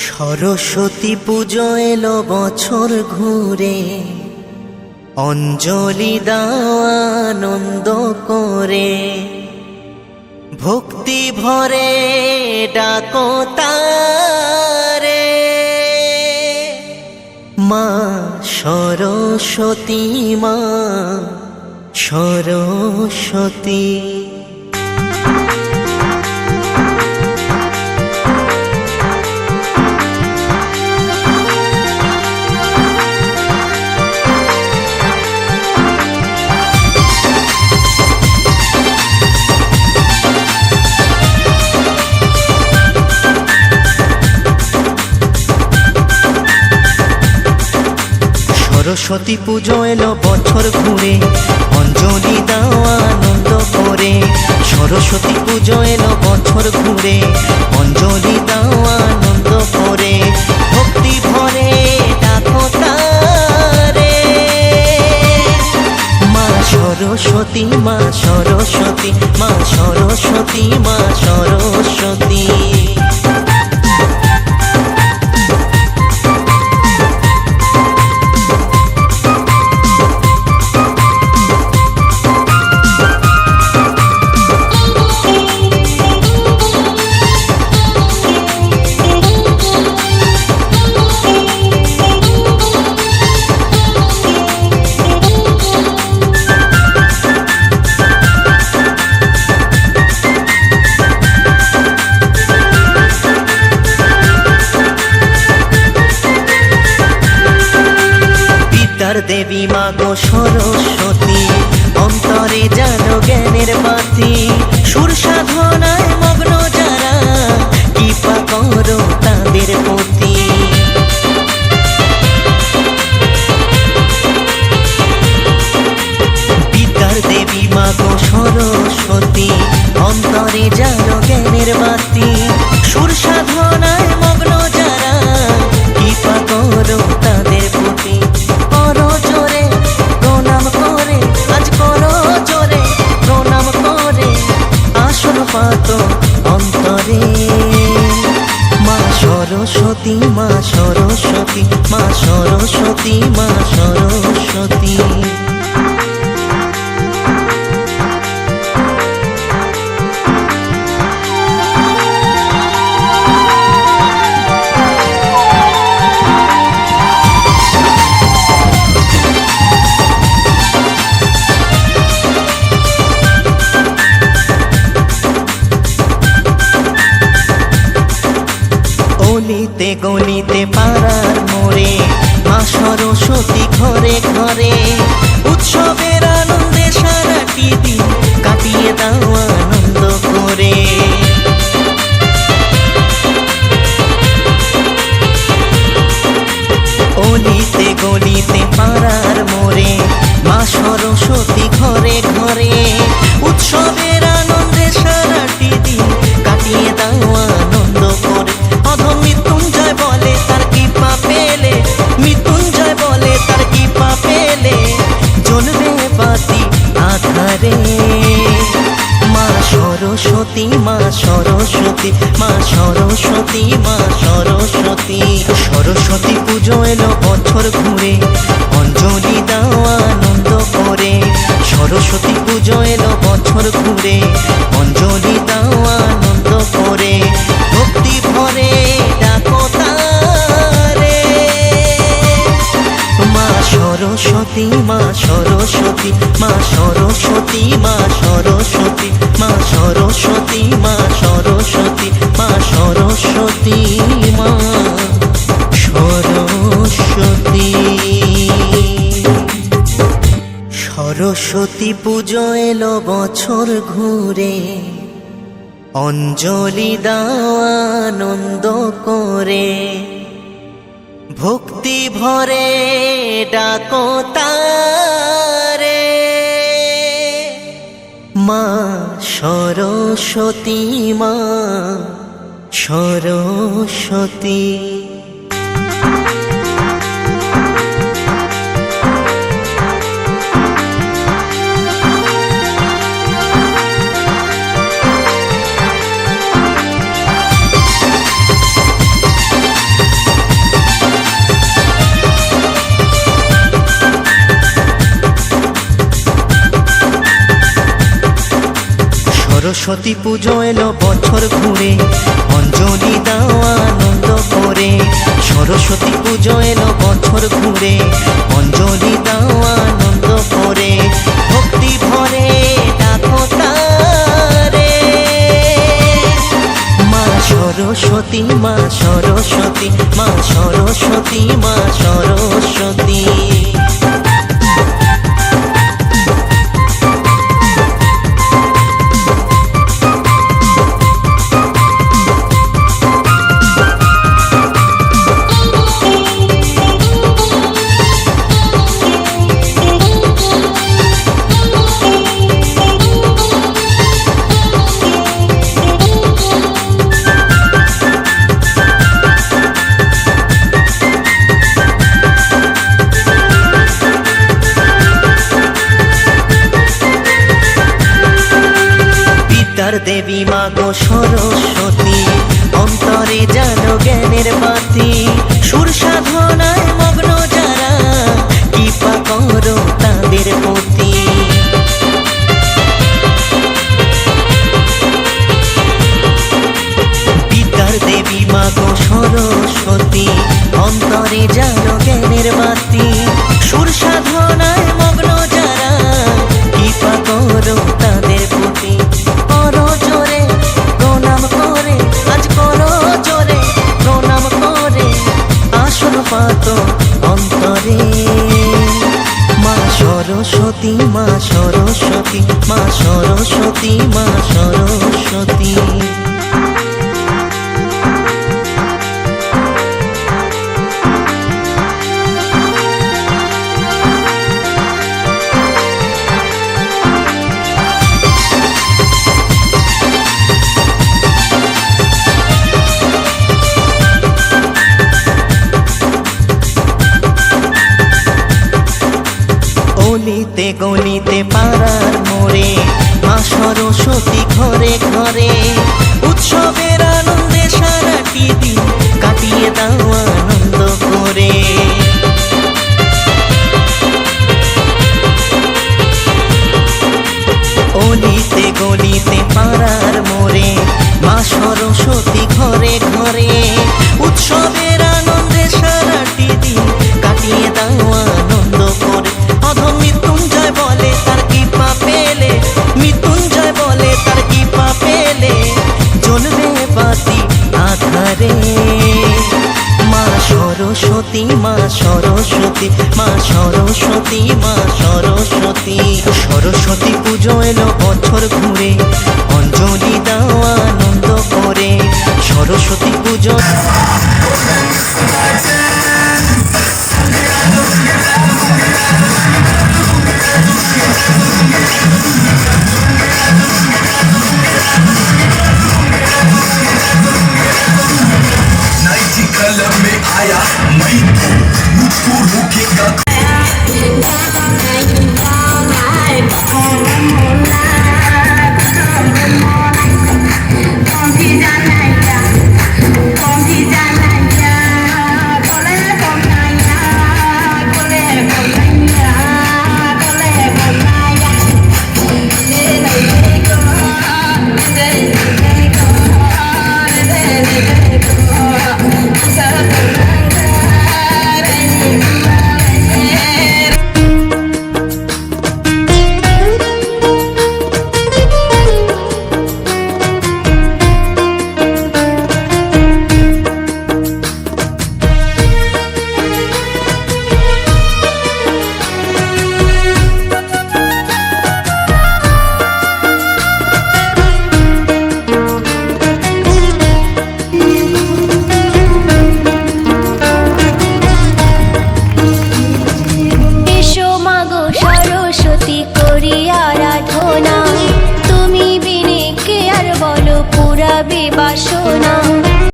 সরস্বতী পুজো এলো বছর ঘুরে, অঞ্জলি দাও আনন্দ করে, ভক্তি ভরে ডাকো তারে। মা সরস্বতী, মা সরস্বতী। সরস্বতী পুজো এলো বছর ঘুরে, অঞ্জলি দাও আনন্দ করে। সরস্বতী পুজো এলো বছর ঘুরে, অঞ্জলি দাও আনন্দ করে, ভক্তি ভরে ডাকো তারে। মা সরস্বতী, মা সরস্বতী, মা সরস্বতী, মা সরস্বতী। দেবী মা গো সরস্বতী, অন্তরে জানো জ্ঞানের বাতি। সুর সাধনায় মগ্ন যারা, কৃপা করো তাদের প্রতি। বিদ্যার দেবী মা গো সরস্বতী, অন্তরে জানো জ্ঞানের বাতি। সুর সাধনায় মগ্ন যারা, কৃপা করো তাদের প্রতি। করো জোরে প্রণাম করে, আজ করো জোরে প্রণাম করে, আসন পাত অন্তরে। মা সরস্বতী, মা সরস্বতী, মা সরস্বতী, মা সরস্বতী। গলিতে গলিতে পাড়ার মোড়ে, মা সরস্বতী ঘরে ঘরে। উৎসবের আনন্দে সারাটি দিন কাটিয়ে দাও আনন্দ করে। গলিতে গলিতে পাড়ার মোড়ে, মা সরস্বতী ঘরে ঘরে। উৎসবের আনন্দে সারাটি দিন কাটিয়ে দাও আনন্দ করে। অধম মৃত্যুঞ্জয় বলে তার কৃপা পেলে, মৃত্যুঞ্জয় বলে তার কৃপা পেলে, জ্বলবে বাতি আধারে। মা সরস্বতী, মা সরস্বতী, মা সরস্বতী, মা সরস্বতী। সরস্বতী পুজো এলো বছর ঘুরে, অঞ্জলি দাও আনন্দ করে। সরস্বতী পুজো এলো বছর ঘুরে, অঞ্জলি দাও আনন্দ করে, ভক্তি ভরে ডাকো তারে। মা সরস্বতী, মা সরস্বতী, মা সরস্বতী, মা সরস্বতী, মা সরস্বতী, মা সরস্বতী, মা সরস্বতী, মা সরস্বতী। সরস্বতী পুজো এলো বছর ঘুরে, অঞ্জলি দাও আনন্দ করে, ভক্তি ভরে ডাকো তারে। মা সরস্বতী, মা সরস্বতী। সরস্বতী পুজো এলো বছর ঘুরে, অঞ্জলি দাও আনন্দ করে। সরস্বতী পুজো এলো বছর ঘুরে, অঞ্জলি দাও আনন্দ করে। ভক্তি ভরে ডাকো তারে, মা সরস্বতী মা সরস্বতী মা সরস্বতী মা সরস্বতী। দেবী মা গো সরস্বতী, অন্তরে জানো জ্ঞানের বাতি। সুর সাধনায় মগ্ন যারা, কৃপা করো তাদের প্রতি। বিদ্যার দেবী মা গো সরস্বতী, অন্তরে জানো জ্ঞানের বাতি। সুর সাধনায় মগ্ন যারা, কৃপা করো তাদের প্রতি। করো জোরে প্রণাম করে, আজ করো জোরে প্রণাম করে, আসন পাত অন্তরে। মা সরস্বতী মা সরস্বতী মা সরস্বতী মা সরস্বতী। গলিতে গলিতে পাড়ার মোড়ে, মা সরস্বতী ঘরে ঘরে। উৎসবের আনন্দে সারাটি দিন কাটিয়ে দাও আনন্দ করে। গলিতে গলিতে পাড়ার মোড়ে, মা সরস্বতী ঘরে ঘরে। উৎসবের আনন্দে সারাটি দিন কাটিয়ে দাও আনন্দ করে। অধম মৃত্যুঞ্জয় বলে তার কৃপা পেলে, মৃত্যুঞ্জয় বলে তার কৃপা পেলে, জ্বলবে বাতি আধারে। মা সরস্বতী মা সরস্বতী মা সরস্বতী মা সরস্বতী। সরস্বতী পুজো এলো বছর ঘুরে, অঞ্জলি দাও আনন্দ করে। সরস্বতী পুজো